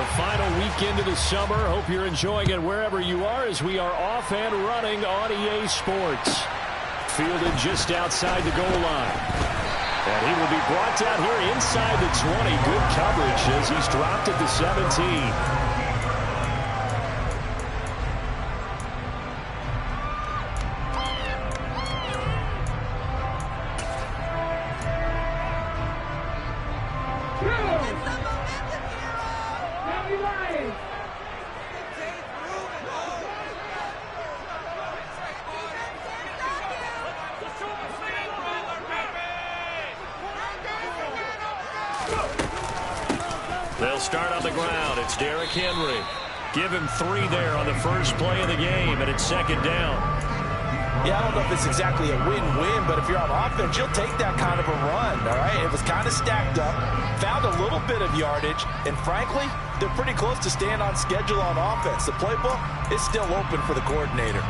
The final weekend of the summer. Hope you're enjoying it wherever you are as we are off and running on EA Sports. Fielded just outside the goal line. And he will be brought down here inside the 20. Good coverage as he's dropped at the 17. They'll start on the ground. It's Derrick Henry. Give him 3 there on the first play of the game, and it's second down. Yeah, I don't know if it's exactly a win-win, but if you're on offense, you'll take that kind of a run, all right? It was kind of stacked up, found a little bit of yardage, and frankly, they're pretty close to staying on schedule on offense. The playbook is still open for the coordinator.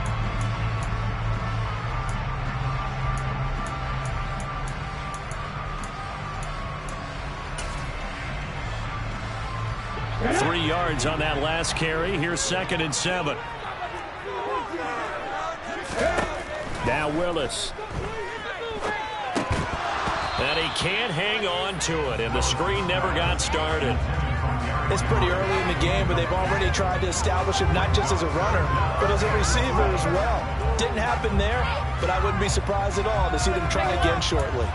Three yards on that last carry. Here's 2nd and 7. Now Willis. And he can't hang on to it, and the screen never got started. It's pretty early in the game, but they've already tried to establish him not just as a runner, but as a receiver as well. Didn't happen there, but I wouldn't be surprised at all to see them try again shortly.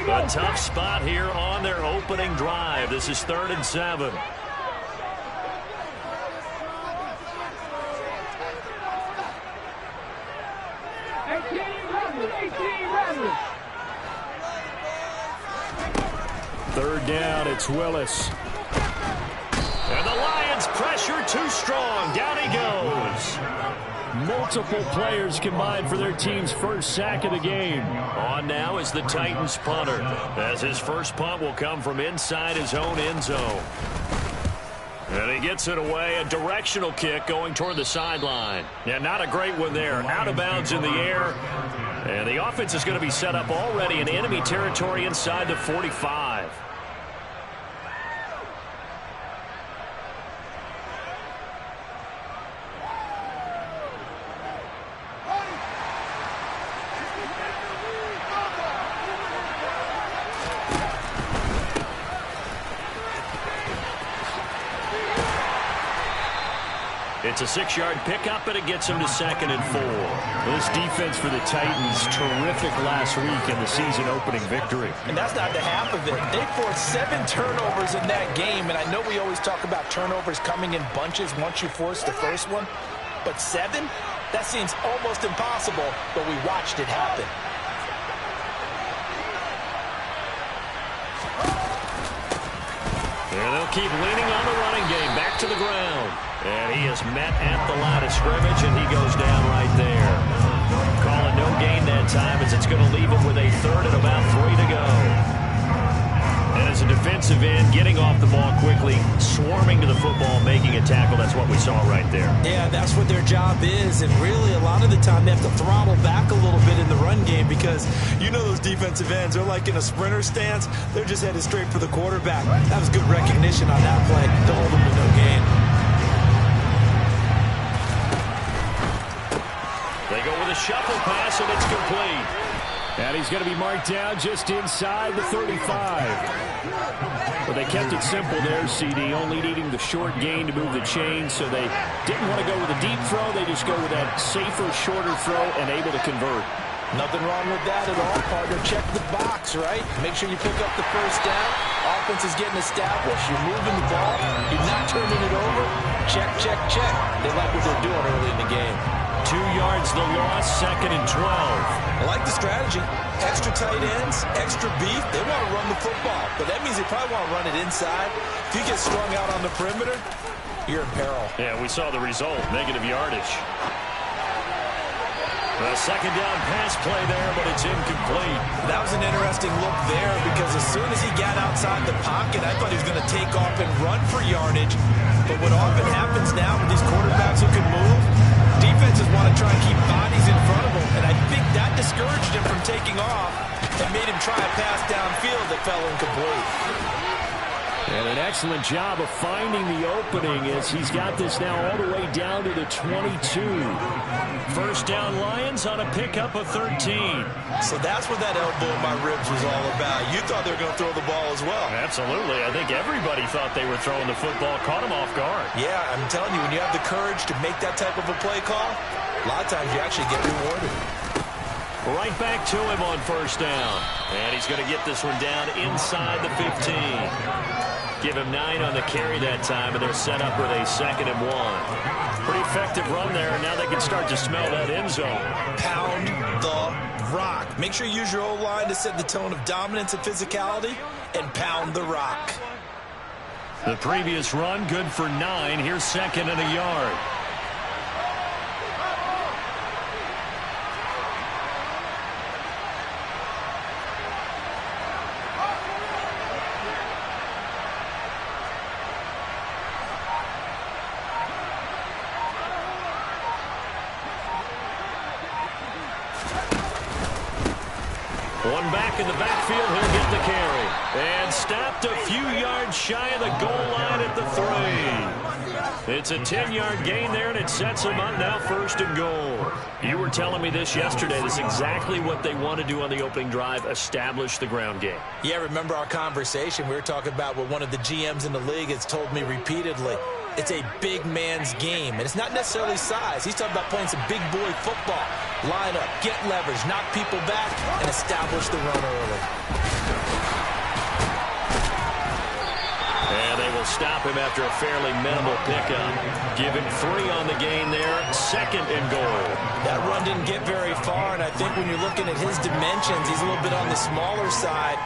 A tough spot here on their opening drive. This is 3rd and 7. Third down, it's Willis. And the Lions pressure too strong. Down he goes. Multiple players combined for their team's first sack of the game. On now is the Titans punter, as his first punt will come from inside his own end zone. And he gets it away, a directional kick going toward the sideline. Yeah, not a great one there. Out of bounds in the air. And the offense is going to be set up already in enemy territory inside the 45. It's a 6-yard pickup, and it gets him to 2nd and 4. This defense for the Titans, terrific last week in the season-opening victory. And that's not the half of it. They forced 7 turnovers in that game, and I know we always talk about turnovers coming in bunches once you force the first one, but 7? That seems almost impossible, but we watched it happen. And they'll keep leaning on the running game. Back to the ground. And he is met at the line of scrimmage, and he goes down right there. Calling no gain that time as it's going to leave it with a 3rd and about 3 to go. And as a defensive end, getting off the ball quickly, swarming to the football, making a tackle. That's what we saw right there. Yeah, that's what their job is. And really, a lot of the time, they have to throttle back a little bit in the run game because you know those defensive ends, they're like in a sprinter stance. They're just headed straight for the quarterback. That was good recognition on that play to hold them to no gain. They go with a shuffle pass, and it's complete. And he's going to be marked down just inside the 35. But they kept it simple there, CD, only needing the short gain to move the chain, so they didn't want to go with a deep throw. They just go with that safer, shorter throw and able to convert. Nothing wrong with that at all, partner. Check the box, right? Make sure you pick up the first down. Offense is getting established. You're moving the ball. You're not turning it over. Check, check, check. They like what they're doing early in the game. 2 yards the loss, 2nd and 12. I like the strategy. Extra tight ends, extra beef. They want to run the football, but that means they probably want to run it inside. If you get strung out on the perimeter, you're in peril. Yeah, we saw the result, negative yardage. A 2nd down pass play there, but it's incomplete. That was an interesting look there because as soon as he got outside the pocket, I thought he was going to take off and run for yardage. But what often happens now with these quarterbacks who can move, defenses want to try and keep bodies in front of him, and I think that discouraged him from taking off and made him try a pass downfield that fell incomplete. And an excellent job of finding the opening as he's got this now all the way down to the 22. First down Lions on a pickup of 13. So that's what that elbow in my ribs was all about. You thought they were going to throw the ball as well. Absolutely. I think everybody thought they were throwing the football, caught him off guard. Yeah, I'm telling you, when you have the courage to make that type of a play call, a lot of times you actually get rewarded. Right back to him on first down. And he's going to get this one down inside the 15. Give him 9 on the carry that time, and they're set up with a 2nd and 1. Pretty effective run there, and now they can start to smell that end zone. Pound the rock. Make sure you use your O-line to set the tone of dominance and physicality, and pound the rock. The previous run, good for 9. Here's 2nd and a yard. One back in the backfield, he'll get the carry. And stopped a few yards shy of the goal line at the 3. It's a 10-yard gain there, and it sets him up now 1st and goal. You were telling me this yesterday. This is exactly what they want to do on the opening drive, establish the ground game. Yeah, remember our conversation? We were talking about what one of the GMs in the league has told me repeatedly. It's a big man's game, and it's not necessarily size. He's talking about playing some big boy football. Line up, get leverage, knock people back, and establish the run early. And they will stop him after a fairly minimal pickup. Give him 3 on the gain there, 2nd and goal. That run didn't get very far, and I think when you're looking at his dimensions, he's a little bit on the smaller side.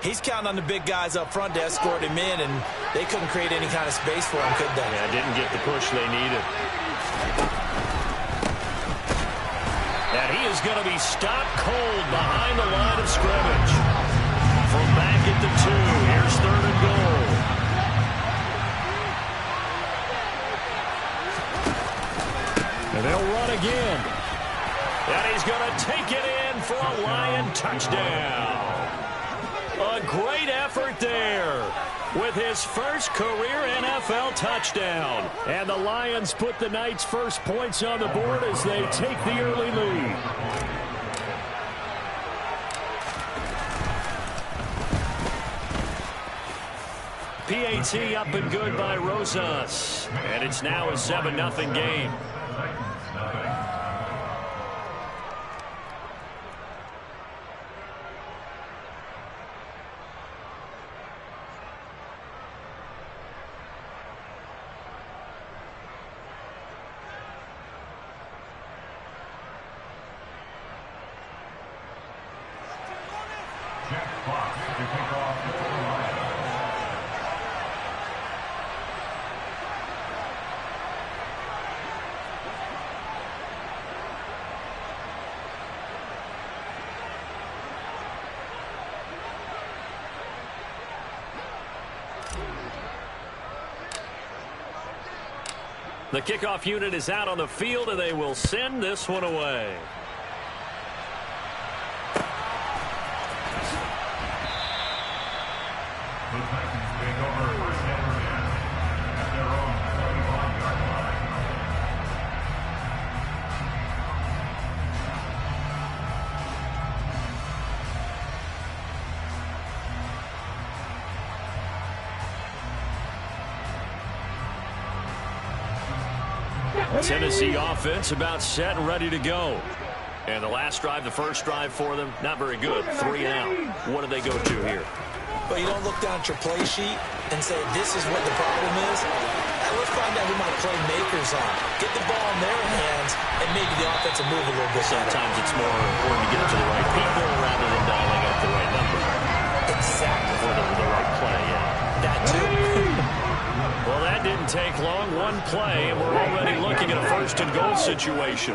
He's counting on the big guys up front to escort him in, and they couldn't create any kind of space for him, could they? Yeah, didn't get the push they needed. And he is going to be stopped cold behind the line of scrimmage. From back at the 2, here's 3rd and goal. And they'll run again. And he's going to take it in for a Lion touchdown. A great effort there with his first career NFL touchdown. And the Lions put the Knights' first points on the board as they take the early lead. PAT up and good by Rosas. And it's now a 7-0 game. The kickoff unit is out on the field, and they will send this one away. Tennessee offense about set and ready to go. And the last drive, the first drive for them, not very good. 3 and out. What do they go to here? Well, you don't look down at your play sheet and say, this is what the problem is. Let's find out who my playmakers are. Get the ball in their hands, and maybe the offense will move a little bit. Sometimes it's more important to get it to the right people rather than dialing up the right number. Exactly. Or the right play, yeah. That too. Well, that didn't take long. One play, and we're already looking at a 1st and goal situation.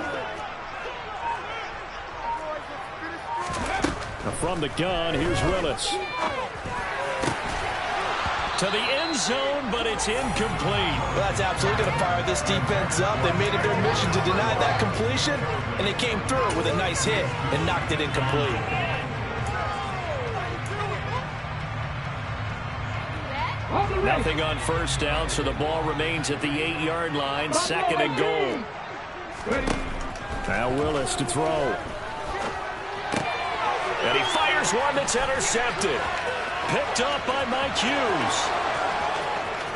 Now from the gun, here's Willis. To the end zone, but it's incomplete. Well, that's absolutely going to fire this defense up. They made it their mission to deny that completion, and they came through it with a nice hit and knocked it incomplete. Nothing on first down, so the ball remains at the 8-yard line, 2nd and goal. Now Willis to throw. And he fires one that's intercepted. Picked up by Mike Hughes.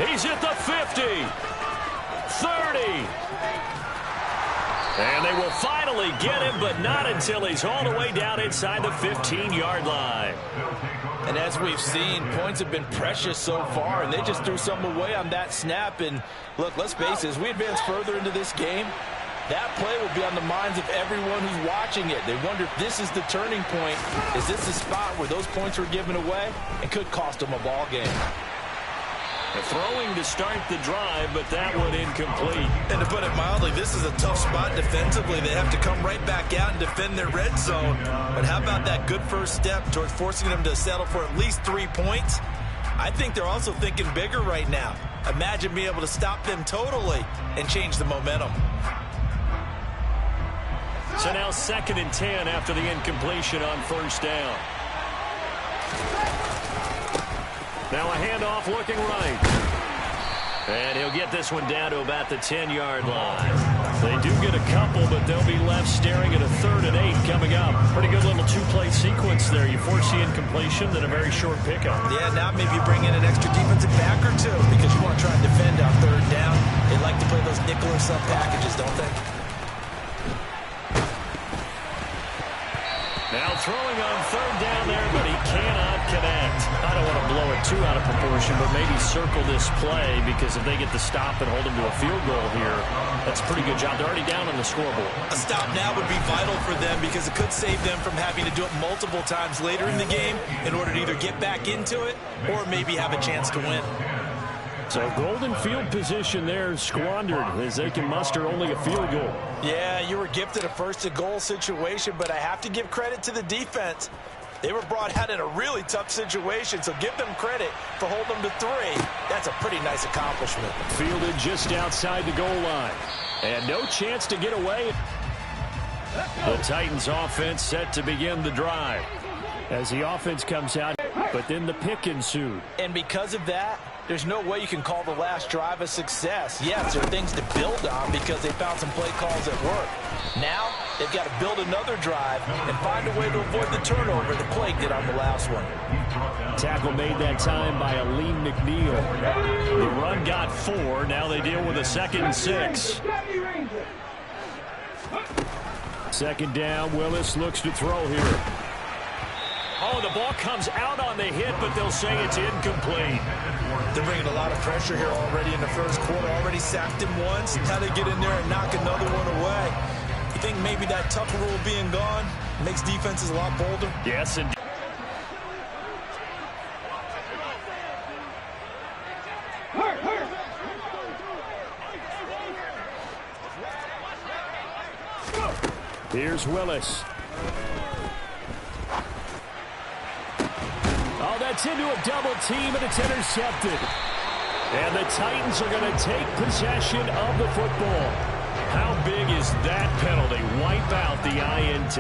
He's at the 50. 30. And they will finally get him, but not until he's all the way down inside the 15-yard line. And as we've seen, points have been precious so far, and they just threw some away on that snap. And look, let's face it, as we advance further into this game, that play will be on the minds of everyone who's watching it. They wonder if this is the turning point. Is this the spot where those points were given away and could cost them a ball game? Throwing to start the drive, but that one incomplete. And to put it mildly, this is a tough spot defensively. They have to come right back out and defend their red zone. But how about that good first step towards forcing them to settle for at least 3 points? I think they're also thinking bigger right now. Imagine being able to stop them totally and change the momentum. So now 2nd and 10 after the incompletion on first down. Now a handoff looking right. And he'll get this one down to about the 10-yard line. They do get a couple, but they'll be left staring at a 3rd and 8 coming up. Pretty good little 2-play sequence there. You force the incompletion, then a very short pickup. Yeah, now maybe you bring in an extra defensive back or two because you want to try and defend on 3rd down. They like to play those nickel or sub packages, don't they? Now throwing on 3rd down there, but he cannot connect. I don't want to blow it too out of proportion, but maybe circle this play because if they get the stop and hold him to a field goal here, that's a pretty good job. They're already down on the scoreboard. A stop now would be vital for them because it could save them from having to do it multiple times later in the game in order to either get back into it or maybe have a chance to win. So golden field position there squandered as they can muster only a field goal. Yeah, you were gifted a 1st and goal situation, but I have to give credit to the defense. They were brought out in a really tough situation, so give them credit for holding them to 3. That's a pretty nice accomplishment. Fielded just outside the goal line. And no chance to get away. The Titans offense set to begin the drive. As the offense comes out, but then the pick ensued. And because of that, there's no way you can call the last drive a success. Yes, there are things to build on because they found some play calls at work. Now, they've got to build another drive and find a way to avoid the turnover the play did on the last one. Tackle made that time by Aleem McNeil. The run got 4. Now they deal with a 2nd and 6. 2nd down. Willis looks to throw here. Oh, the ball comes out on the hit, but they'll say it's incomplete. They're bringing a lot of pressure here already in the first quarter. Already sacked him once. Now they get in there and knock another one away. You think maybe that Tucker rule being gone makes defenses a lot bolder? Yes, indeed. Here's Willis. Oh, that's into a double team, and it's intercepted. And the Titans are going to take possession of the football. How big is that penalty? Wipe out the INT.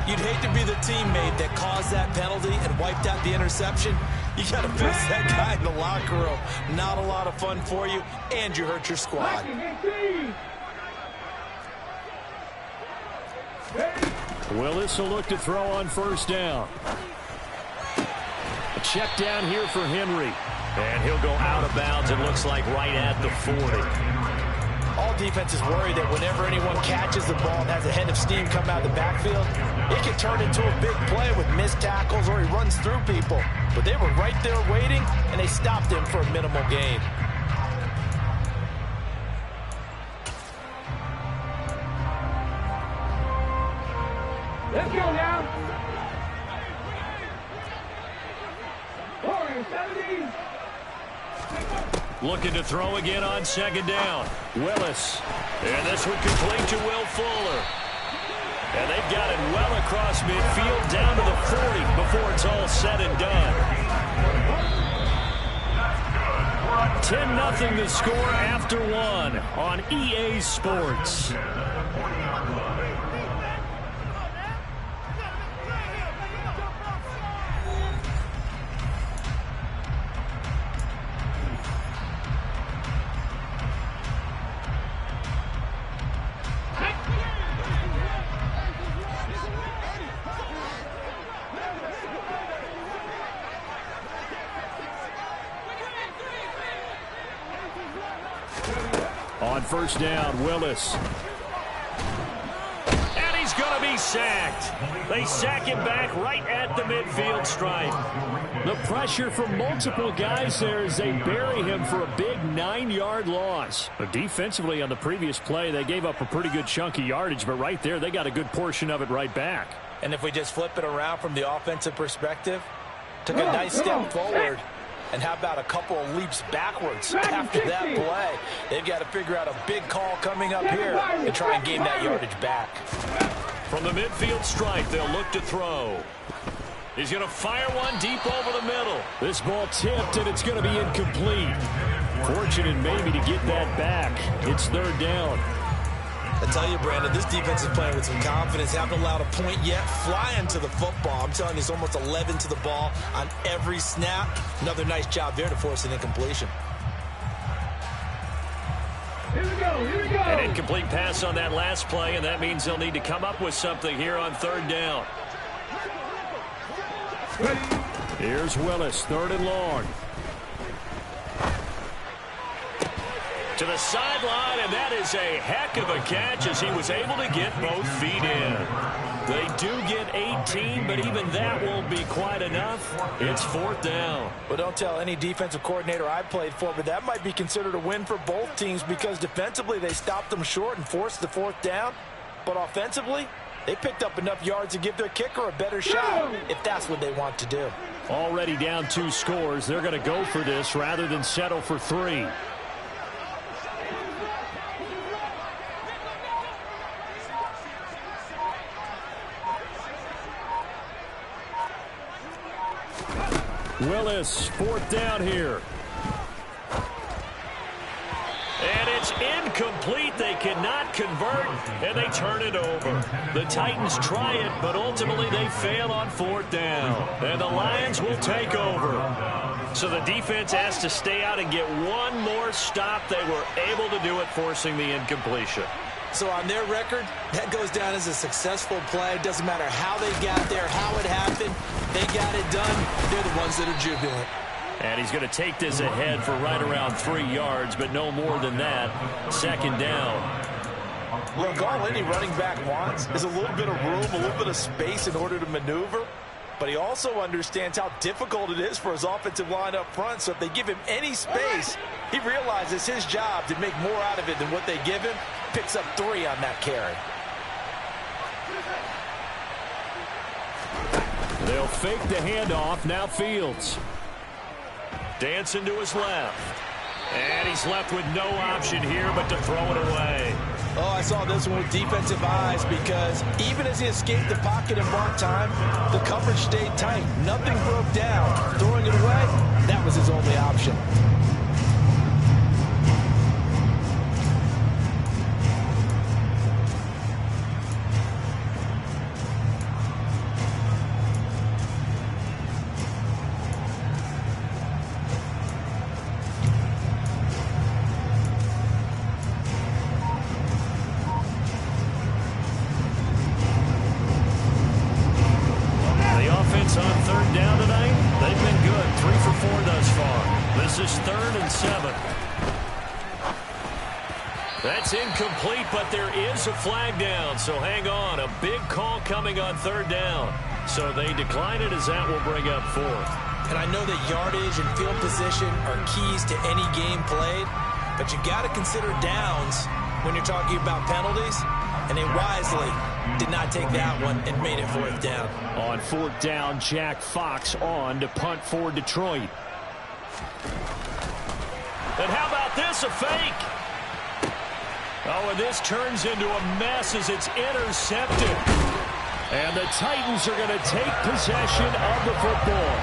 You'd hate to be the teammate that caused that penalty and wiped out the interception. You got to fix that guy in the locker room. Not a lot of fun for you, and you hurt your squad. Willis will look to throw on first down. A check down here for Henry. And he'll go out of bounds, it looks like right at the 40. All defenses worry that whenever anyone catches the ball and has a head of steam come out of the backfield, it can turn into a big play with missed tackles or he runs through people. But they were right there waiting, and they stopped him for a minimal gain. Let's go now. Looking to throw again on second down. Willis. And this one complete to Will Fuller. And they've got it well across midfield down to the 40 before it's all said and done. 10-0 the score after one on EA Sports. On first down, Willis. And he's going to be sacked. They sack him back right at the midfield stripe. The pressure from multiple guys there as they bury him for a big 9-yard loss. But defensively on the previous play, they gave up a pretty good chunk of yardage, but right there they got a good portion of it right back. And if we just flip it around from the offensive perspective, took a nice step forward. And how about a couple of leaps backwards after that play? They've got to figure out a big call coming up here and try and gain that yardage back. From the midfield stripe, they'll look to throw. He's going to fire one deep over the middle. This ball tipped, and it's going to be incomplete. Fortunate maybe to get that back. It's third down. I tell you, Brandon, this defense is playing with some confidence. Haven't allowed a point yet. Flying to the football. I'm telling you, it's almost 11 to the ball on every snap. Another nice job there to force an incompletion. Here we go. An incomplete pass on that last play, and that means they'll need to come up with something here on third down. Here's Willis, third and long. To the sideline, and that is a heck of a catch as he was able to get both feet in. They do get 18, but even that won't be quite enough. It's fourth down. Well, don't tell any defensive coordinator I played for, but that might be considered a win for both teams because defensively they stopped them short and forced the fourth down. But offensively, they picked up enough yards to give their kicker a better shot if that's what they want to do. Already down 2 scores. They're going to go for this rather than settle for 3. Willis, fourth down here. And it's incomplete. They cannot convert, and they turn it over. The Titans try it, but ultimately they fail on fourth down. And the Lions will take over. So the defense has to stay out and get one more stop. They were able to do it, forcing the incompletion. So on their record, that goes down as a successful play. It doesn't matter how they got there, how it happened. They got it done. They're the ones that are jubilant. And he's going to take this ahead for right around 3 yards, but no more than that. Second down. Look, all any running back wants is a little bit of room, a little bit of space in order to maneuver. But he also understands how difficult it is for his offensive line up front. So if they give him any space, he realizes his job to make more out of it than what they give him. Picks up 3 on that carry. They'll fake the handoff. Now Fields. Dancing to his left. And he's left with no option here but to throw it away. Oh, I saw this one with defensive eyes because even as he escaped the pocket and bought time, the coverage stayed tight. Nothing broke down. Throwing it away, that was his only option. On third down tonight, they've been good. 3 for 4 thus far. This is 3rd and 7. That's incomplete, but there is a flag down, so hang on. A big call coming on third down. So they decline it as that will bring up 4th. And I know that yardage and field position are keys to any game played, but you got to consider downs when you're talking about penalties, and they wisely did not take that one and made it 4th down. On 4th down, Jack Fox on to punt for Detroit. And how about this, a fake? Oh, and this turns into a mess as it's intercepted. And the Titans are going to take possession of the football.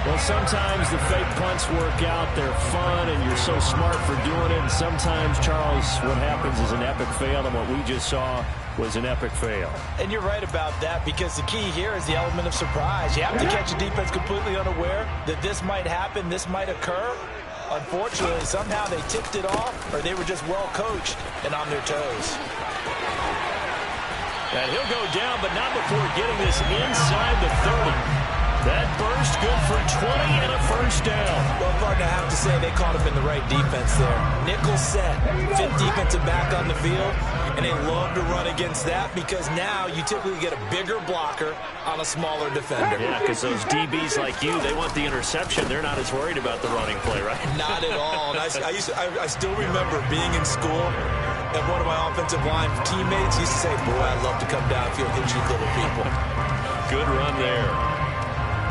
Well, sometimes the fake punts work out. They're fun, and you're so smart for doing it. And sometimes, Charles, what happens is an epic fail, and what we just saw was an epic fail. And you're right about that, because the key here is the element of surprise. You have to catch a defense completely unaware that this might happen, this might occur. Unfortunately, somehow they tipped it off, or they were just well coached and on their toes. And he'll go down, but not before getting this inside the 30. That burst good for 20 and a first down. Well, partner, I have to say they caught him in the right defense there. Nickel set, fifth defensive back on the field, and they love to run against that because now you typically get a bigger blocker on a smaller defender. Yeah, because those DBs like you, they want the interception. They're not as worried about the running play, right? Not at all. And I still remember being in school, and one of my offensive line teammates used to say, boy, I'd love to come downfield and hit you little people. Good run there.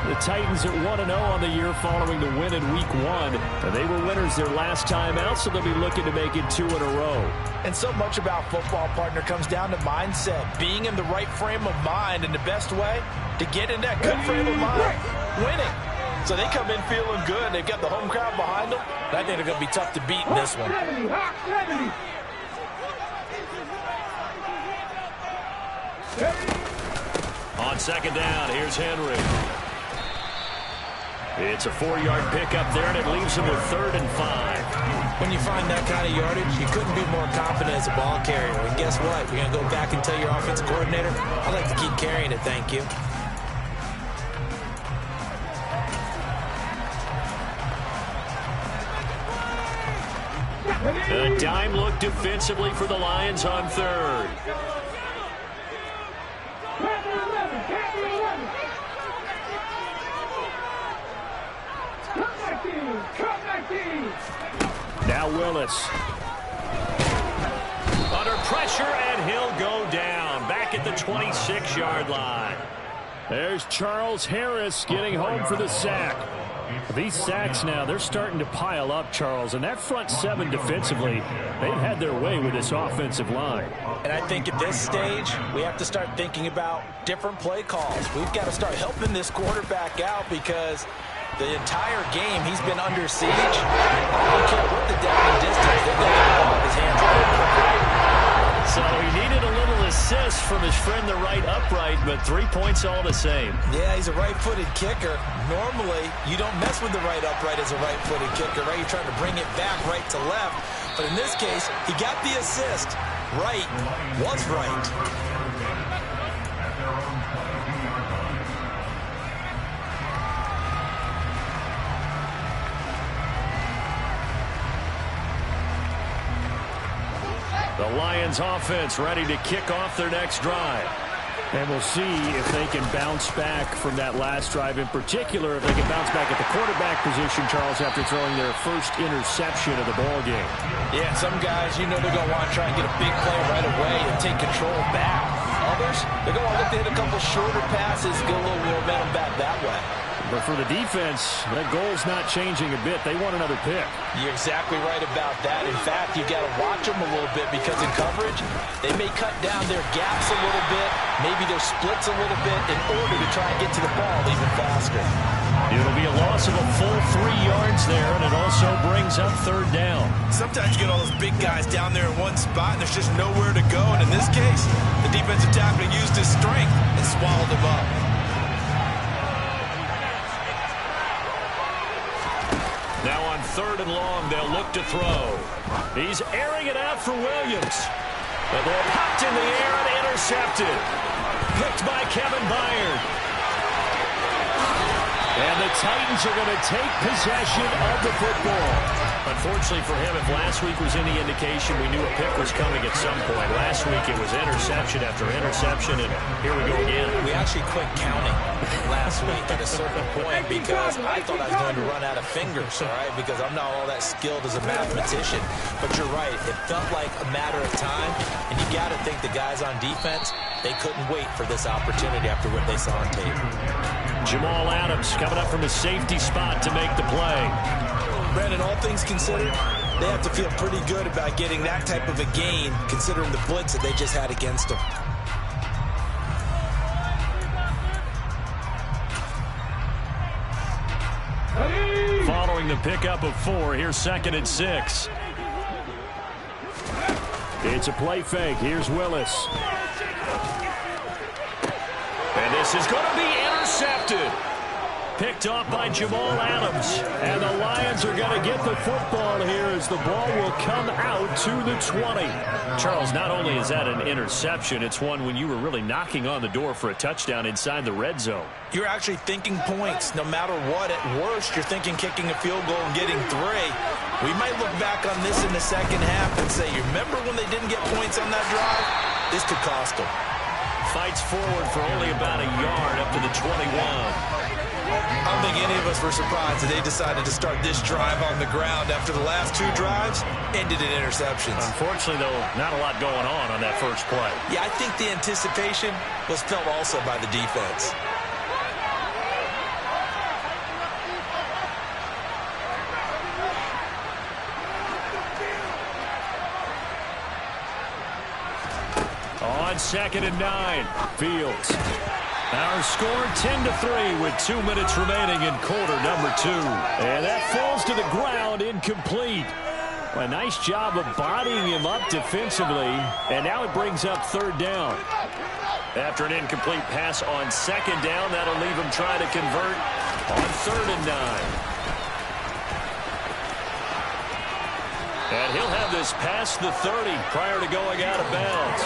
The Titans at 1-0 on the year following the win in Week 1. And they were winners their last time out, so they'll be looking to make it 2 in a row. And so much about football, partner, comes down to mindset, being in the right frame of mind, and the best way to get in that good frame of mind, winning. So they come in feeling good. They've got the home crowd behind them. I think they're going to be tough to beat in this one. On second down, here's Henry. It's a 4-yard pickup there, and it leaves him with 3rd and 5. When you find that kind of yardage, you couldn't be more confident as a ball carrier. And guess what? You're going to go back and tell your offensive coordinator, I'd like to keep carrying it, thank you. A dime look defensively for the Lions on 3rd. Now Willis. Under pressure, and he'll go down. Back at the 26-yard line. There's Charles Harris getting home for the sack. These sacks now, they're starting to pile up, Charles. And that front 7 defensively, they've had their way with this offensive line. And I think at this stage, we have to start thinking about different play calls. We've got to start helping this quarterback out because the entire game he's been under siege. I don't care what the down and distance, they've got the ball in his hands. So he needed a little assist from his friend the right upright, but 3 points all the same. Yeah, he's a right-footed kicker. Normally, you don't mess with the right upright as a right-footed kicker, right? You're trying to bring it back right to left. But in this case, he got the assist. Right was right. The Lions offense ready to kick off their next drive. And we'll see if they can bounce back from that last drive. In particular, if they can bounce back at the quarterback position, Charles, after throwing their first interception of the ball game. Yeah, some guys, you know they're going to want to try and get a big play right away and take control back. Others, they're going to look to hit a couple shorter passes, get a little momentum back that way. But for the defense, that goal's not changing a bit. They want another pick. You're exactly right about that. In fact, you've got to watch them a little bit because in coverage, they may cut down their gaps a little bit, maybe their splits a little bit in order to try and get to the ball even faster. It'll be a loss of a full 3 yards there, and it also brings up 3rd down. Sometimes you get all those big guys down there in one spot, and there's just nowhere to go. And in this case, the defensive tackle used his strength and swallowed him up. Now on 3rd and long, they'll look to throw. He's airing it out for Williams. The ball popped in the air and intercepted. Picked by Kevin Byard. And the Titans are going to take possession of the football. Unfortunately for him, if last week was any indication, we knew a pick was coming at some point. Last week it was interception after interception, and here we go again. We actually quit counting last week at a certain point because I thought I was going to run out of fingers, all right, because I'm not all that skilled as a mathematician. But you're right. It felt like a matter of time, and you got to think the guys on defense, they couldn't wait for this opportunity after what they saw on tape. Jamal Adams coming up from a safety spot to make the play. Brandon, all things considered, they have to feel pretty good about getting that type of a gain considering the blitz that they just had against them. the pickup of 4. Here's 2nd and 6. It's a play fake. Here's Willis. And this is going to be intercepted. Picked off by Jamal Adams. And the Lions are going to get the football here as the ball will come out to the 20. Charles, not only is that an interception, it's one when you were really knocking on the door for a touchdown inside the red zone. You're actually thinking points. No matter what, at worst, you're thinking kicking a field goal and getting 3. We might look back on this in the second half and say, you remember when they didn't get points on that drive? This could cost them. Fights forward for only about a yard up to the 21. I don't think any of us were surprised that they decided to start this drive on the ground after the last 2 drives ended in interceptions. Unfortunately, though, not a lot going on that first play. Yeah, I think the anticipation was felt also by the defense. On 2nd and 9, Fields. Our score 10-3 with 2 minutes remaining in quarter number 2. And that falls to the ground incomplete. A nice job of bodying him up defensively. And now it brings up 3rd down. After an incomplete pass on 2nd down, that'll leave him trying to convert on 3rd and 9. And he'll have this past the 30 prior to going out of bounds.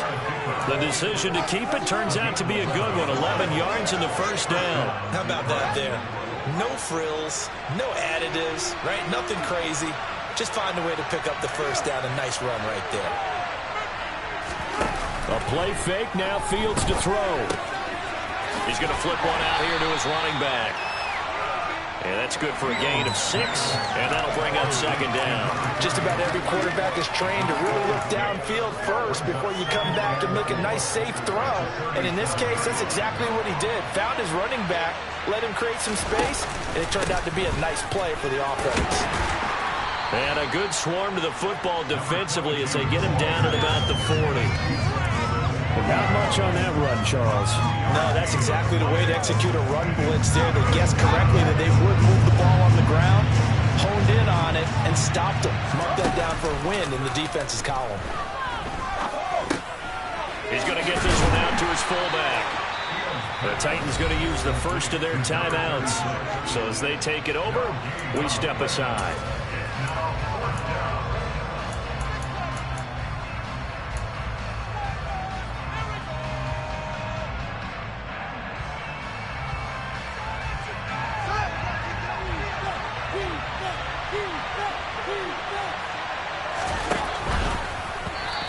The decision to keep it turns out to be a good one. 11 yards in the first down. How about that there? No frills, no additives, right? Nothing crazy. Just find a way to pick up the first down. A nice run right there. A play fake, now Fields to throw. He's going to flip one out here to his running back. And that's good for a gain of 6, and that'll bring up 2nd down. Just about every quarterback is trained to really look downfield first before you come back and make a nice, safe throw. And in this case, that's exactly what he did. Found his running back, let him create some space, and it turned out to be a nice play for the offense. And a good swarm to the football defensively as they get him down at about the 40. Not much on that run, Charles. No, that's exactly the way to execute a run blitz there. They guessed correctly that they would move the ball on the ground, honed in on it, and stopped them. Marked that down for a win in the defense's column. He's going to get this one out to his fullback. The Titans going to use the first of their timeouts. So as they take it over, we step aside.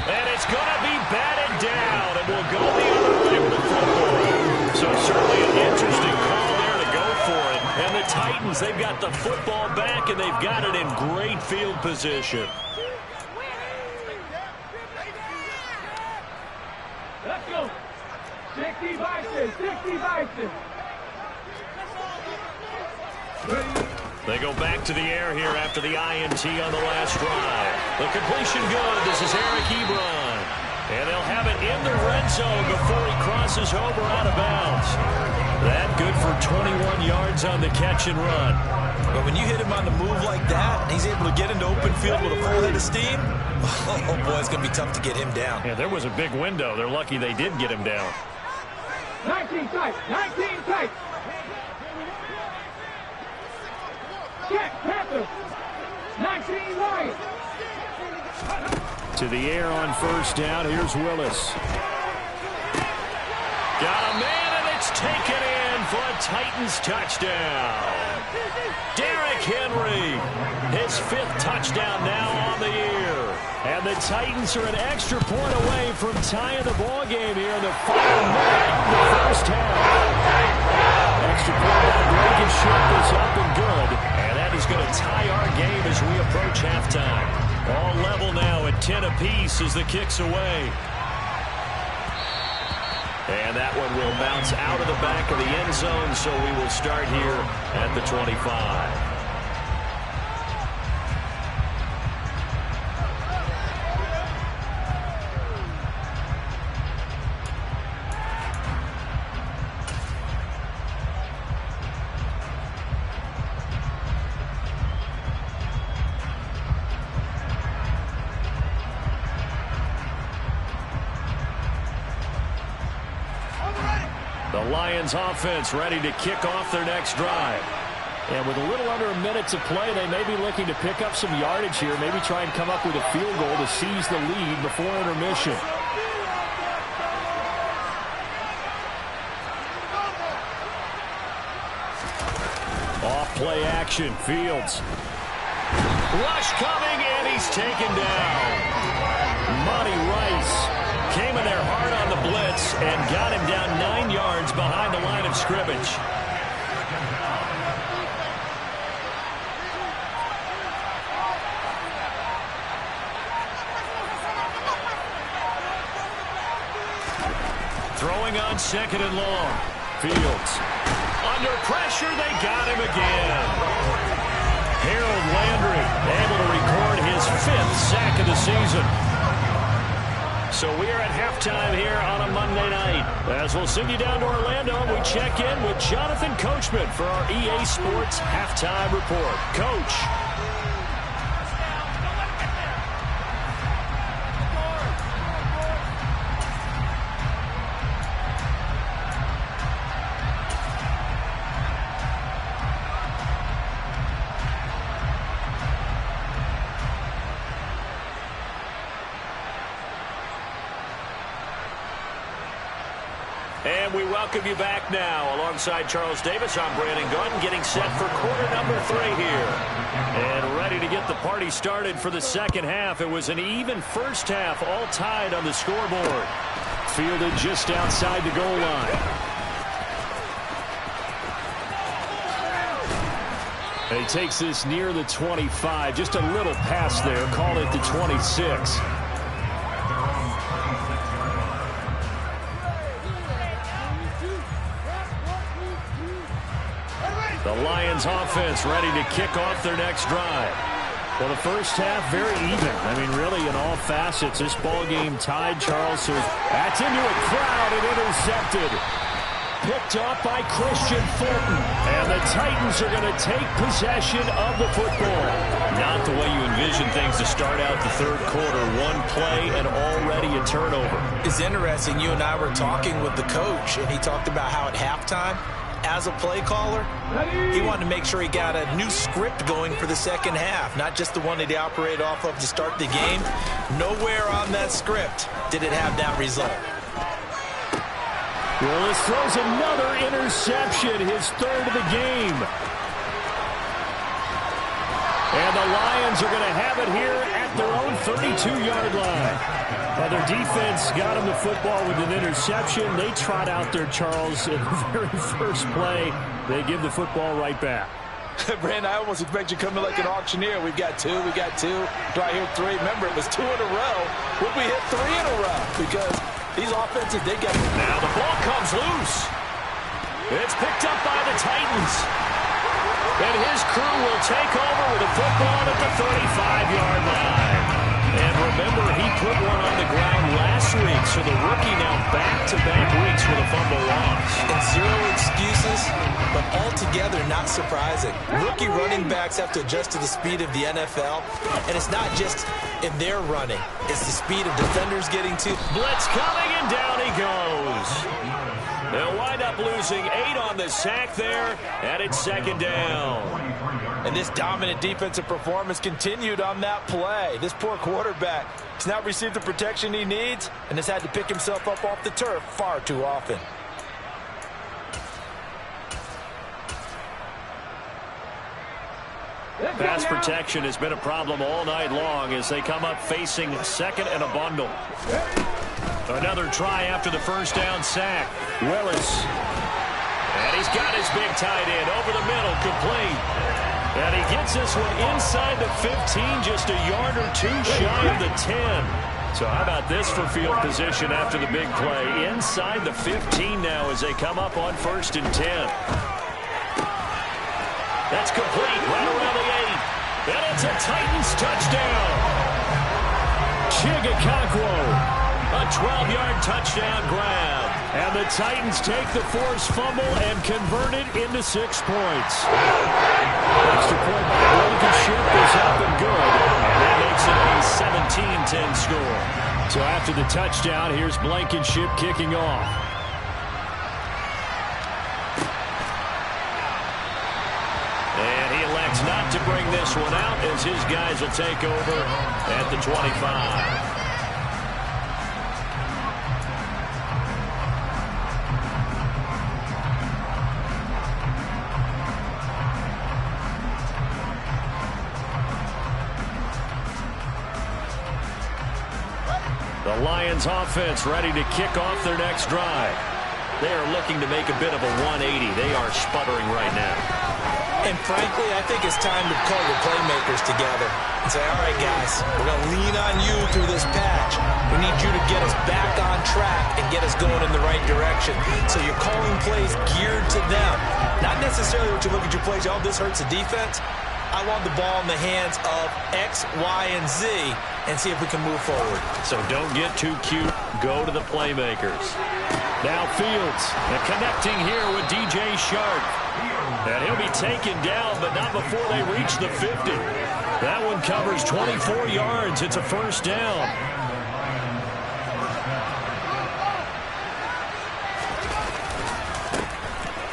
And it's going to be batted down, and we'll go the other way with the football. So certainly an interesting call there to go for it. And the Titans, they've got the football back, and they've got it in great field position. Let's go. 60 Bison, 60 Bison. They go back to the air here after the INT on the last drive. The completion good. This is Eric Ebron. And they'll have it in the red zone before he crosses over out of bounds. That good for 21 yards on the catch and run. But when you hit him on the move like that, and he's able to get into open field with a full head of steam, oh boy, it's going to be tough to get him down. Yeah, there was a big window. They're lucky they did get him down. 19 tight, 19 tight. Check, Panther. 19 right. To the air on first down. Here's Willis. Got a man, and it's taken in for a Titans touchdown. Derrick Henry, his 5th touchdown now on the year. And the Titans are an extra point away from tying the ball game here in the final minute of the first half. Extra point by Blankenship is up and good. And that is going to tie our game as we approach halftime. All level now at 10 apiece as the kick's away. And that one will bounce out of the back of the end zone, so we will start here at the 25. Lions offense ready to kick off their next drive. And with a little under a minute to play, they may be looking to pick up some yardage here, maybe try and come up with a field goal to seize the lead before intermission. Off play action, Fields. Rush coming, and he's taken down. Monty Rice came in there hard on the blitz and got him down 9 yards behind the line of scrimmage. Throwing on 2nd and long. Fields. Under pressure, they got him again. Harold Landry able to record his 5th sack of the season. So we are at halftime here on a Monday night. As we'll send you down to Orlando, we check in with Jonathan Coachman for our EA Sports Halftime Report. Coach. And we welcome you back now. Alongside Charles Davis, I'm Brandon Gaudin, getting set for quarter number 3 here. And ready to get the party started for the second half. It was an even first half, all tied on the scoreboard. Fielded just outside the goal line. And he takes this near the 25. Just a little pass there. Call it the 26. The Lions offense ready to kick off their next drive. Well, the first half very even. I mean, really in all facets. This ball game tied, Charles. So that's into a crowd and intercepted. Picked off by Christian Fulton. And the Titans are going to take possession of the football. Not the way you envision things to start out the third quarter. One play and already a turnover. It's interesting. You and I were talking with the coach, and he talked about how at halftime, as a play caller, he wanted to make sure he got a new script going for the second half, not just the one that he operated off of to start the game. Nowhere on that script did it have that result. Willis throws another interception, his 3rd of the game. And the Lions are going to have it here at their own 32-yard line. Now, their defense got him the football with an interception. They trot out there, Charles, in the very first play. They give the football right back. Brandon, I almost expect you coming like an auctioneer. We've got 2, we got 2. Do I hear 3? Remember, it was 2 in a row. Would we hit 3 in a row? Because these offenses, they get... Now the ball comes loose. It's picked up by the Titans. And his crew will take over with the football at the 35-yard line. And remember, he put one on the ground last week, so the rookie now back-to-back weeks with a fumble loss. And 0 excuses, but altogether not surprising. Rookie running backs have to adjust to the speed of the NFL, and it's not just in their running. It's the speed of defenders getting to. Blitz coming, and down he goes. They'll wind up losing 8 on the sack there, and it's 2nd down. And this dominant defensive performance continued on that play. This poor quarterback has not received the protection he needs and has had to pick himself up off the turf far too often. Pass protection has been a problem all night long as they come up facing 2nd and a bundle. Another try after the first down sack. Willis. And he's got his big tight end over the middle, complete. And he gets this one inside the 15, just a yard or 2 shy of the 10. So how about this for field position after the big play? Inside the 15 now as they come up on 1st and 10. That's complete right around the 8. And it's a Titans touchdown. Chigakakwo. A 12-yard touchdown grab. And the Titans take the forced fumble and convert it into 6 points. Extra point by Blankenship is up and good. And that makes it a 17-10 score. So after the touchdown, here's Blankenship kicking off. out to bring this one out as his guys will take over at the 25. The Lions offense ready to kick off their next drive. They are looking to make a bit of a 180. They are sputtering right now. And frankly, I think it's time to call your playmakers together and say, all right, guys, we're going to lean on you through this patch. We need you to get us back on track and get us going in the right direction. So you're calling plays geared to them. Not necessarily what you look at your plays, oh, this hurts the defense. I want the ball in the hands of X, Y, and Z and see if we can move forward. So don't get too cute. Go to the playmakers. Now Fields, and connecting here with DJ Shark. And he'll be taken down, but not before they reach the 50. That one covers 24 yards. It's a first down.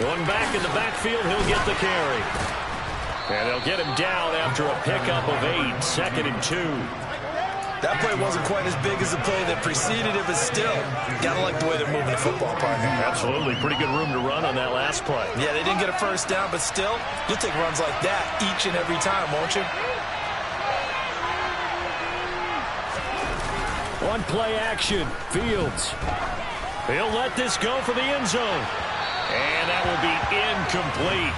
One back in the backfield, he'll get the carry. And they'll get him down after a pickup of 8, 2nd and 2. That play wasn't quite as big as the play that preceded it, but still, gotta like the way they're moving the football, partner. Absolutely. Pretty good room to run on that last play. Yeah, they didn't get a first down, but still, you'll take runs like that each and every time, won't you? One play action. Fields. He'll let this go for the end zone. And that will be incomplete.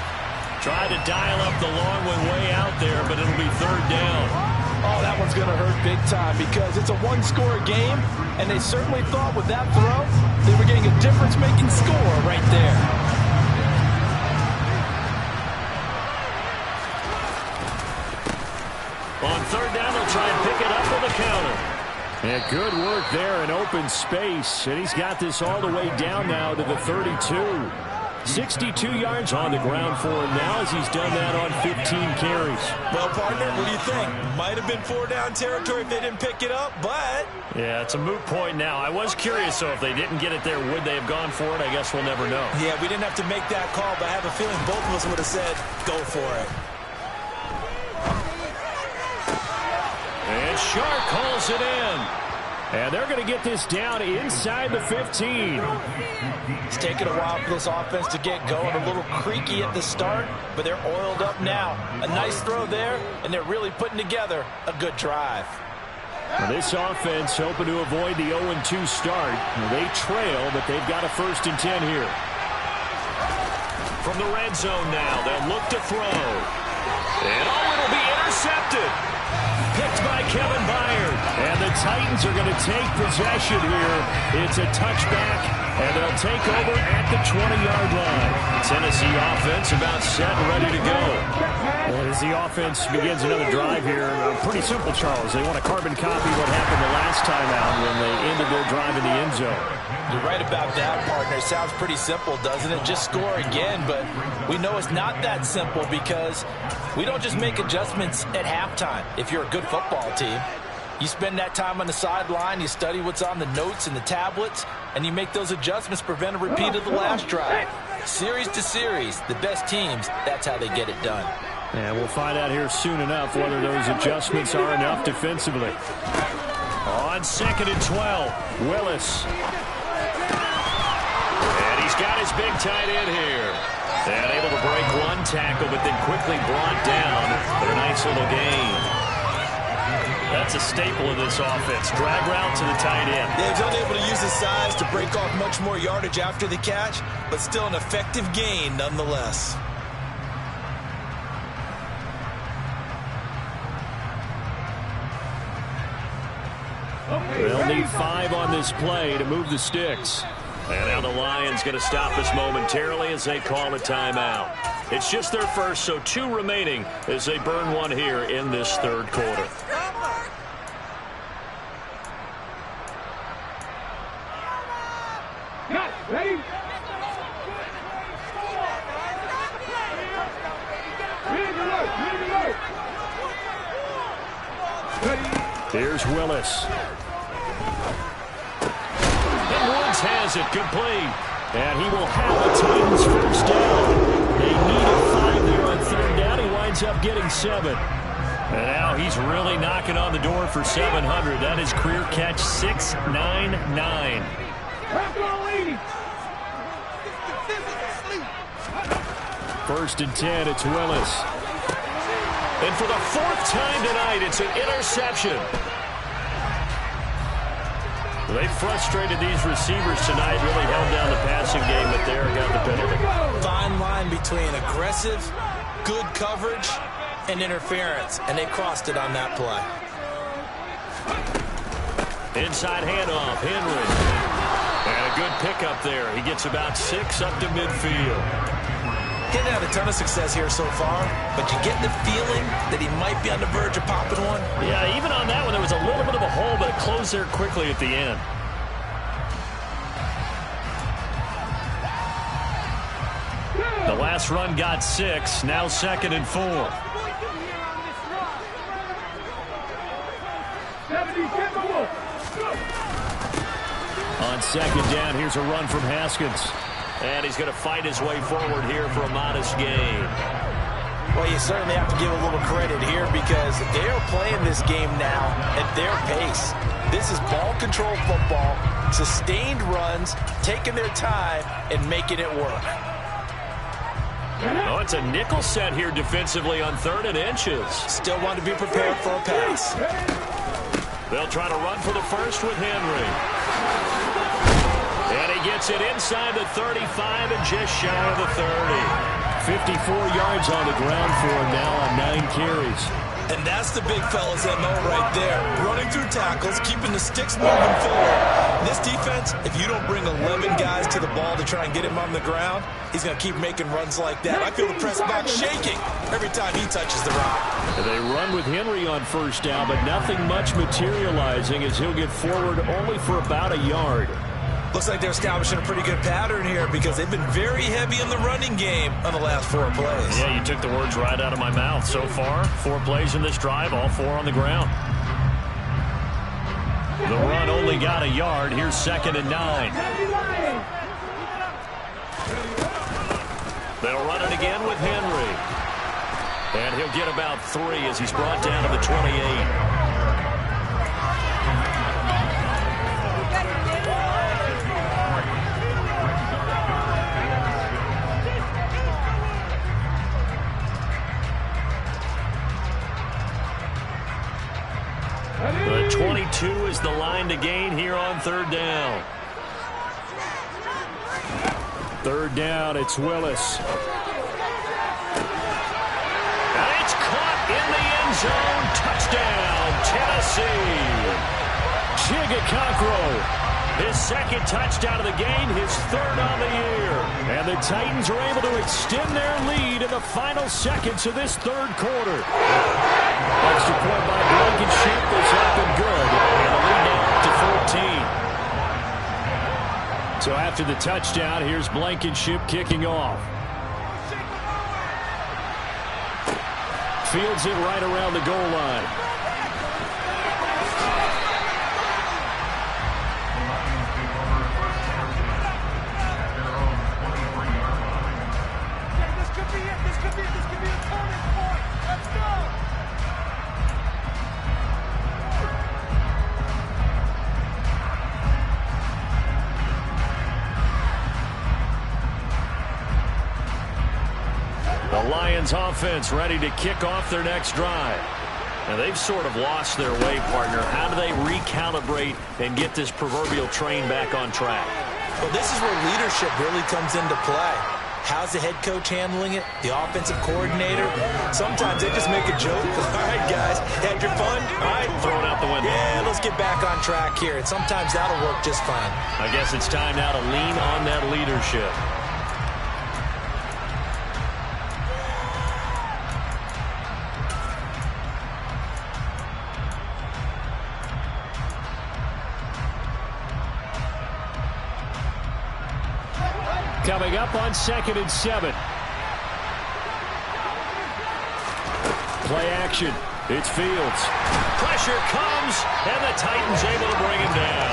Tried to dial up the long one way out there, but it'll be 3rd down. Oh, that one's going to hurt big time because it's a one-score game, and they certainly thought with that throw they were getting a difference-making score right there. On 3rd down, they'll try and pick it up with a counter. And good work there in open space, and he's got this all the way down now to the 32. 62 yards on the ground for him now as he's done that on 15 carries. Well, partner, what do you think? Might have been 4-down territory if they didn't pick it up, but... Yeah, it's a moot point now. I was curious, so if they didn't get it there, would they have gone for it? I guess we'll never know. Yeah, we didn't have to make that call, but I have a feeling both of us would have said, go for it. And Shark calls it in. And they're going to get this down inside the 15. It's taken a while for this offense to get going. A little creaky at the start, but they're oiled up now. A nice throw there, and they're really putting together a good drive. Well, this offense hoping to avoid the 0-2 start. They trail, but they've got a 1st and 10 here. From the red zone now, they'll look to throw. And it'll be intercepted. Picked by Kevin Byard. And the Titans are going to take possession here. It's a touchback, and they'll take over at the 20-yard line. Tennessee offense about set and ready to go. Well, as the offense begins another drive here, pretty simple, Charles. They want to carbon copy what happened the last time out when they ended their drive in the end zone. You're right about that, partner. Sounds pretty simple, doesn't it? Just score again, but we know it's not that simple because we don't just make adjustments at halftime if you're a good football team. You spend that time on the sideline, you study what's on the notes and the tablets, and you make those adjustments to prevent a repeat of the last drive. Series to series, the best teams, that's how they get it done. And we'll find out here soon enough whether those adjustments are enough defensively. On 2nd and 12, Willis. And he's got his big tight end here. And able to break one tackle, but then quickly brought down for a nice little gain. That's a staple of this offense. Drag route to the tight end. Yeah, he's unable to use his size to break off much more yardage after the catch, but still an effective gain nonetheless. They'll need 5 on this play to move the sticks. And now the Lions going to stop us momentarily as they call a timeout. It's just their first, so 2 remaining as they burn one here in this 3rd quarter. Ready? Here's Willis. And Woods has it complete. And he will have the Titans first down. They needed 5 there on 3rd down. He winds ends up getting 7. And now he's really knocking on the door for 700. That is career catch 699. First and 10, it's Willis. And for the 4th time tonight, it's an interception. They frustrated these receivers tonight, really held down the passing game, but there got the penalty. Fine line between aggressive, good coverage, and interference, and they crossed it on that play. Inside handoff, Henry. And a good pickup there. He gets about 6 up to midfield. He's had a ton of success here so far, but you get the feeling that he might be on the verge of popping one. Yeah, even on that one, there was a little bit of a hole, but it closed there quickly at the end. The last run got 6, now 2nd and 4. On 2nd down, here's a run from Haskins. And he's going to fight his way forward here for a modest gain. Well, you certainly have to give a little credit here because they are playing this game now at their pace. This is ball control football, sustained runs, taking their time, and making it work. Oh, it's a nickel set here defensively on 3rd and inches. Still want to be prepared for a pass. They'll try to run for the first with Henry. And he gets it inside the 35 and just shy of the 30. 54 yards on the ground for him now on 9 carries. And that's the big fella's MO right there. Running through tackles, keeping the sticks moving forward. This defense, if you don't bring 11 guys to the ball to try and get him on the ground, he's going to keep making runs like that. I feel the press box shaking every time he touches the rock. They run with Henry on 1st down, but nothing much materializing as he'll get forward only for about a yard. Looks like they're establishing a pretty good pattern here because they've been very heavy in the running game on the last 4 plays. Yeah, you took the words right out of my mouth. So far, 4 plays in this drive, all 4 on the ground. The run only got a yard. Here's 2nd and 9. They'll run it again with Henry. And he'll get about 3 as he's brought down to the 28. The 22 is the line to gain here on 3rd down. 3rd down, it's Willis. And it's caught in the end zone. Touchdown, Tennessee. Chigga, his 2nd touchdown of the game, his 3rd on the year. And the Titans are able to extend their lead in the final seconds of this 3rd quarter. Extra point by Blankenship is up and good. And the lead now up to 14. So after the touchdown, here's Blankenship kicking off. Fields it right around the goal line. The Lions offense ready to kick off their next drive. And they've sort of lost their way, partner. How do they recalibrate and get this proverbial train back on track? Well, this is where leadership really comes into play. How's the head coach handling it? The offensive coordinator? Sometimes they just make a joke. All right, guys, had your fun? All right. Throw it out the window. Yeah, let's get back on track here. And sometimes that'll work just fine. I guess it's time now to lean on that leadership. Coming up on 2nd and 7. Play action. It's Fields. Pressure comes, and the Titans able to bring him down.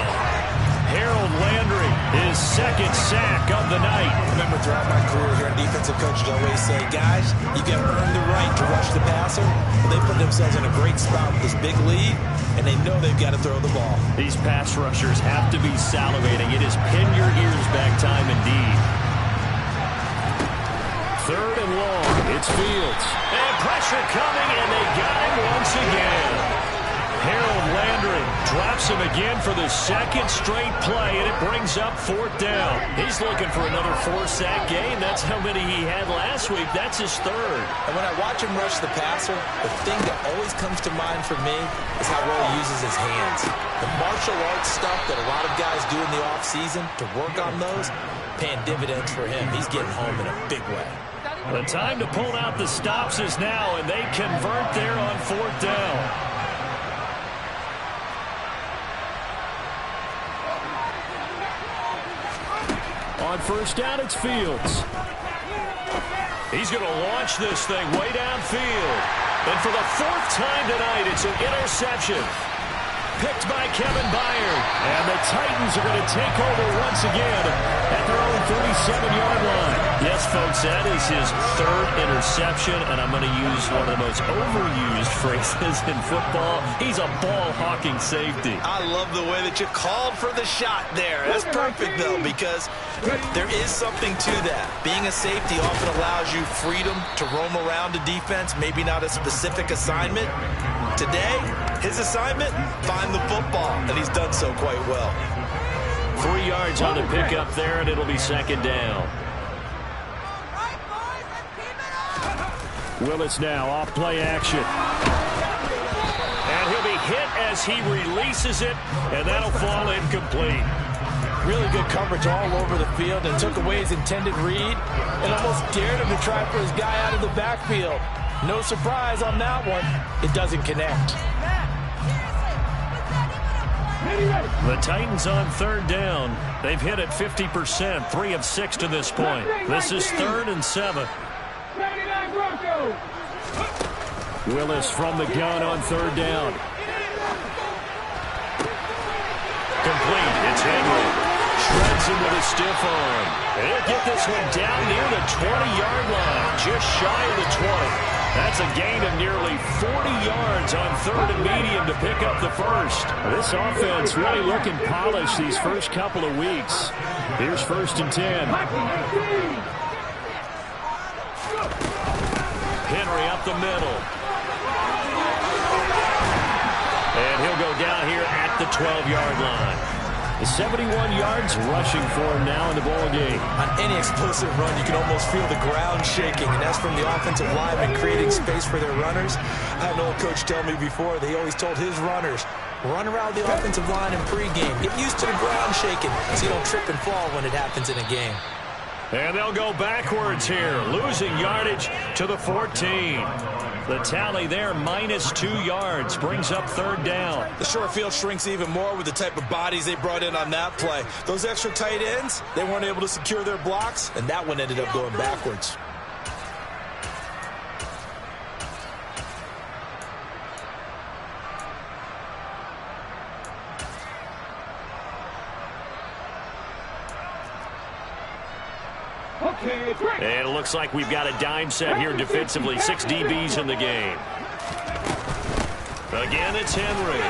Harold Landry, his second sack of the night. I remember throughout my career here in defensive coaches always say, guys, you got to earn the right to rush the passer. Well, they put themselves in a great spot with this big lead, and they know they've got to throw the ball. These pass rushers have to be salivating. It is pin your ears back time indeed. Third and long. It's Fields. And pressure coming, and they got him once again. Harold Landry drops him again for the second straight play, and it brings up fourth down. He's looking for another 4-sack game. That's how many he had last week. That's his third. And when I watch him rush the passer, the thing that always comes to mind for me is how well he uses his hands. The martial arts stuff that a lot of guys do in the offseason to work on those, paying dividends for him. He's getting home in a big way. The time to pull out the stops is now, and they convert there on fourth down. On first down, it's Fields. He's going to launch this thing way downfield. And for the fourth time tonight, it's an interception. Picked by Kevin Byard. And the Titans are going to take over once again at their own 37-yard line. Yes, folks, that is his third interception, and I'm going to use one of the most overused phrases in football. He's a ball-hawking safety. I love the way that you called for the shot there. That's perfect, though, because there is something to that. Being a safety often allows you freedom to roam around a defense, maybe not a specific assignment. Today, his assignment, find the football, and he's done so quite well. 3 yards on the pickup there, and it'll be second down. Willis now off play action. And he'll be hit as he releases it, and that'll fall incomplete. Really good coverage all over the field and took away his intended read and almost dared him to try for his guy out of the backfield. No surprise on that one. It doesn't connect. The Titans on third down. They've hit at 50%, 3 of 6 to this point. This is 3rd and 7. Willis from the gun on third down. Complete. It's Henry. Shreds him with a stiff arm. He'll get this one down near the 20-yard line, just shy of the 20. That's a gain of nearly 40 yards on third and medium to pick up the first. This offense really looking polished these first couple of weeks. Here's 1st and 10. Henry up the middle. And he'll go down here at the 12-yard line. 71 yards rushing for him now in the ball game. On any explosive run, you can almost feel the ground shaking, and that's from the offensive linemen creating space for their runners. I had an old coach tell me before, they always told his runners, run around the offensive line in pregame. Get used to the ground shaking so you don't trip and fall when it happens in a game. And they'll go backwards here, losing yardage to the 14. The tally there, -2 yards, brings up third down. The short field shrinks even more with the type of bodies they brought in on that play. Those extra tight ends, they weren't able to secure their blocks, and that one ended up going backwards. And it looks like we've got a dime set here defensively. 6 DBs in the game. Again, it's Henry.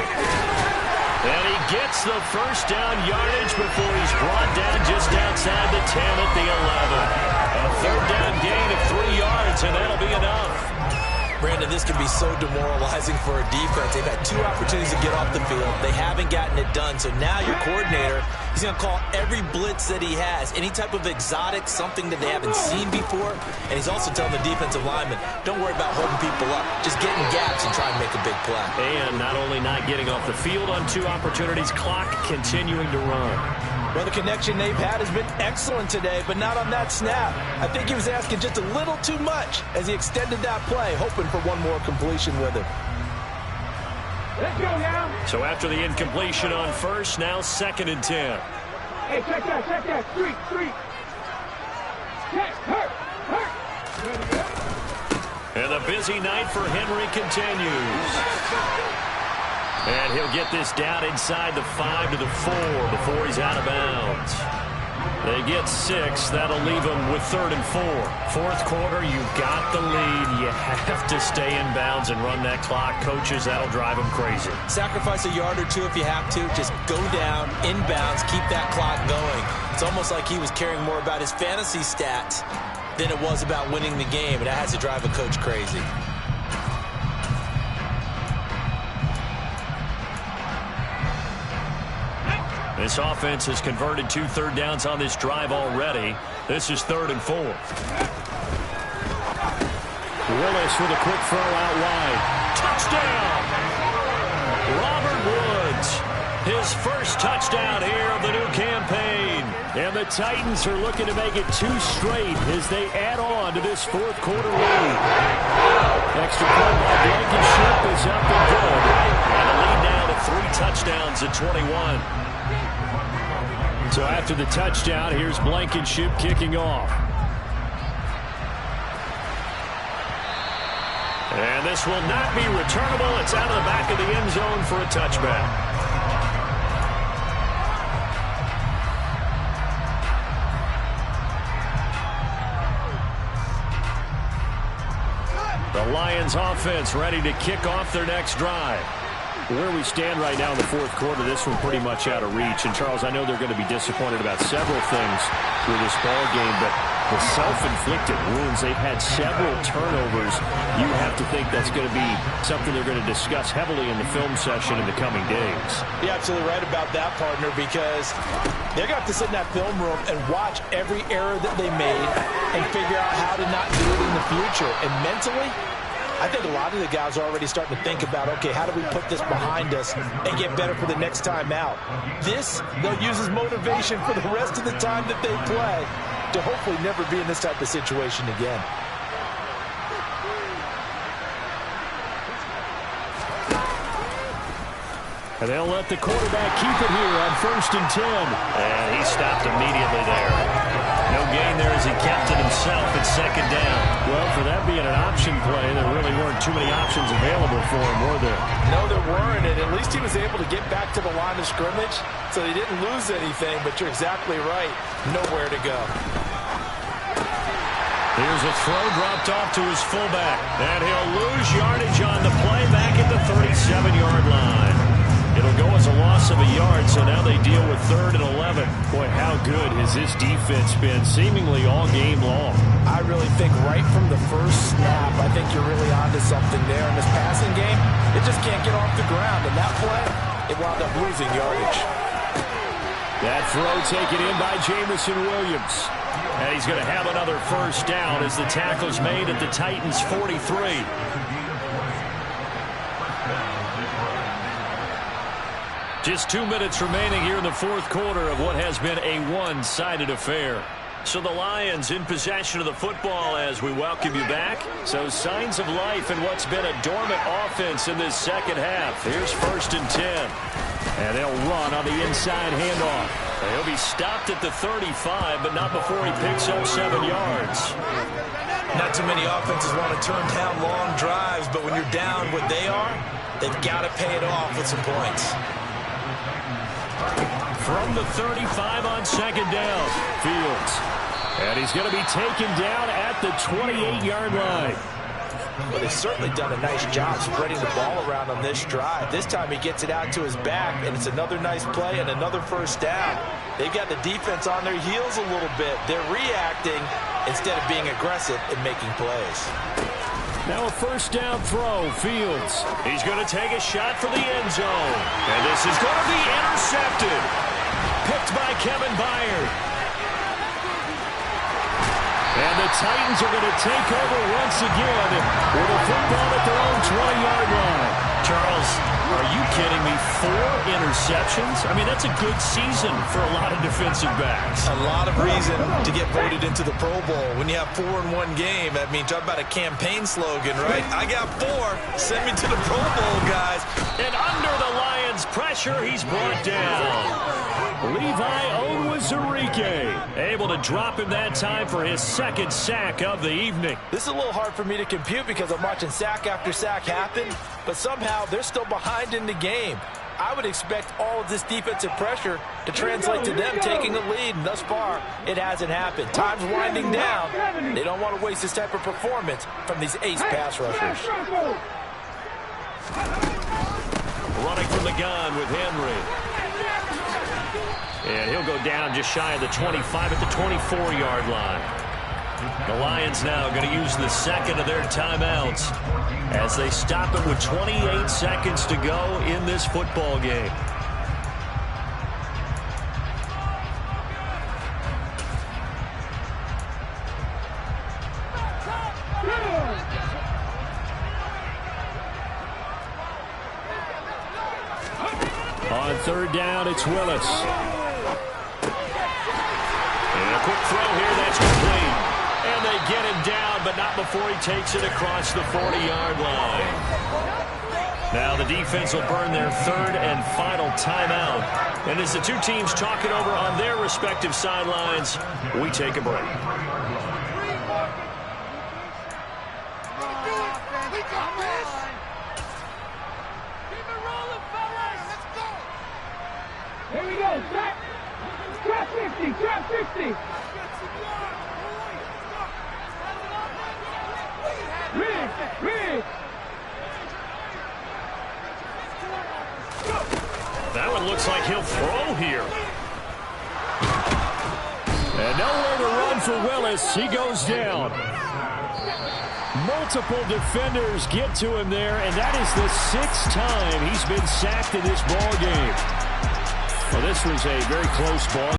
And he gets the first down yardage before he's brought down just outside the 10 at the 11. A third down gain of 3 yards, and that'll be enough. Brandon, this can be so demoralizing for a defense. They've had 2 opportunities to get off the field. They haven't gotten it done. So now your coordinator, he's going to call every blitz that he has, any type of exotic, something that they haven't seen before. And he's also telling the defensive lineman, don't worry about holding people up. Just get in gaps and try and make a big play. And not only not getting off the field on 2 opportunities, clock continuing to run. Well, the connection they've had has been excellent today, but not on that snap. I think he was asking just a little too much as he extended that play, hoping for one more completion with it. Let's go now. So after the incompletion on first, now 2nd and 10. Hey, check that. Street. Check, hurt. And the busy night for Henry continues. And he'll get this down inside the 5 to the 4 before he's out of bounds. They get 6. That'll leave them with 3rd and 4. Fourth quarter, you've got the lead. You have to stay in bounds and run that clock. Coaches, that'll drive them crazy. Sacrifice a yard or two if you have to. Just go down, in bounds, keep that clock going. It's almost like he was caring more about his fantasy stats than it was about winning the game, and that has to drive a coach crazy. This offense has converted 2 third downs on this drive already. This is 3rd and 4. Willis with a quick throw out wide. Touchdown! Robert Woods, his first touchdown here of the new campaign. And the Titans are looking to make it 2 straight as they add on to this fourth quarter lead. Extra point by Blankenship is up and good. And a lead now to 3 touchdowns at 21. So after the touchdown, here's Blankenship kicking off. And this will not be returnable. It's out of the back of the end zone for a touchback. The Lions offense ready to kick off their next drive. Where we stand right now in the fourth quarter, this one pretty much out of reach. And, Charles, I know they're going to be disappointed about several things through this ball game, but the self-inflicted wounds, they've had several turnovers. You have to think that's going to be something they're going to discuss heavily in the film session in the coming days. You're absolutely right about that, partner, because they're going to have to sit in that film room and watch every error that they made and figure out how to not do it in the future. And mentally, I think a lot of the guys are already starting to think about, okay, how do we put this behind us and get better for the next time out? This, they'll use as motivation for the rest of the time that they play to hopefully never be in this type of situation again. And they'll let the quarterback keep it here on 1st and 10. And he stopped immediately there. No gain there as he kept it himself at 2nd down. Well, for that being an option play, there really weren't too many options available for him, were there? No, there weren't, and at least he was able to get back to the line of scrimmage, so he didn't lose anything, but you're exactly right. Nowhere to go. Here's a throw dropped off to his fullback. And he'll lose yardage on the play back at the 37-yard line. It'll go as a loss of a yard, so now they deal with 3rd and 11. Boy, how good has this defense been seemingly all game long? I really think right from the first snap, I think you're really onto something there. In this passing game, it just can't get off the ground. And that play, it wound up losing yardage. That throw taken in by Jameson Williams. And he's going to have another first down as the tackle's made at the Titans' 43. Just 2 minutes remaining here in the fourth quarter of what has been a one-sided affair. So the Lions in possession of the football as we welcome you back. So signs of life in what's been a dormant offense in this second half. Here's 1st and 10. And they'll run on the inside handoff. He'll be stopped at the 35, but not before he picks up 7 yards. Not too many offenses want to turn down long drives, but when you're down what they are, they've got to pay it off with some points. From the 35 on 2nd down, Fields. And he's going to be taken down at the 28-yard line. Well, they've certainly done a nice job spreading the ball around on this drive. This time he gets it out to his back, and it's another nice play and another first down. They've got the defense on their heels a little bit. They're reacting instead of being aggressive and making plays. Now a first down throw, Fields. He's going to take a shot for the end zone. And this is going to be intercepted. Picked by Kevin Byard. And the Titans are going to take over once again with a football at their own 20-yard line. Charles, are you kidding me? 4 interceptions? I mean, that's a good season for a lot of defensive backs. A lot of reason to get voted into the Pro Bowl. When you have 4 in one game, I mean, talk about a campaign slogan, right? I got 4. Send me to the Pro Bowl, guys. And under the Lions' pressure, he's brought down. Levi Onwuzurike able to drop him that time for his 2nd sack of the evening. This is a little hard for me to compute because I'm watching sack after sack happen, but somehow they're still behind in the game. I would expect all of this defensive pressure to translate to them taking the lead, and thus far, it hasn't happened. Time's winding down. They don't want to waste this type of performance from these ace pass rushers. Running from the gun with Henry. And he'll go down just shy of the 25 at the 24-yard line. The Lions now going to use the second of their timeouts as they stop it with 28 seconds to go in this football game. On third down, it's Willis. And a quick throw here, that's complete. And they get him down, but not before he takes it across the 40-yard line. Now the defense will burn their third and final timeout. And as the two teams talk it over on their respective sidelines, we take a break. Here we go, trap 60, trap 60. Rig. That one looks like he'll throw here. And nowhere to run for Willis. He goes down. Multiple defenders get to him there, and that is the 6th time he's been sacked in this ball game. Well, this was a very close ball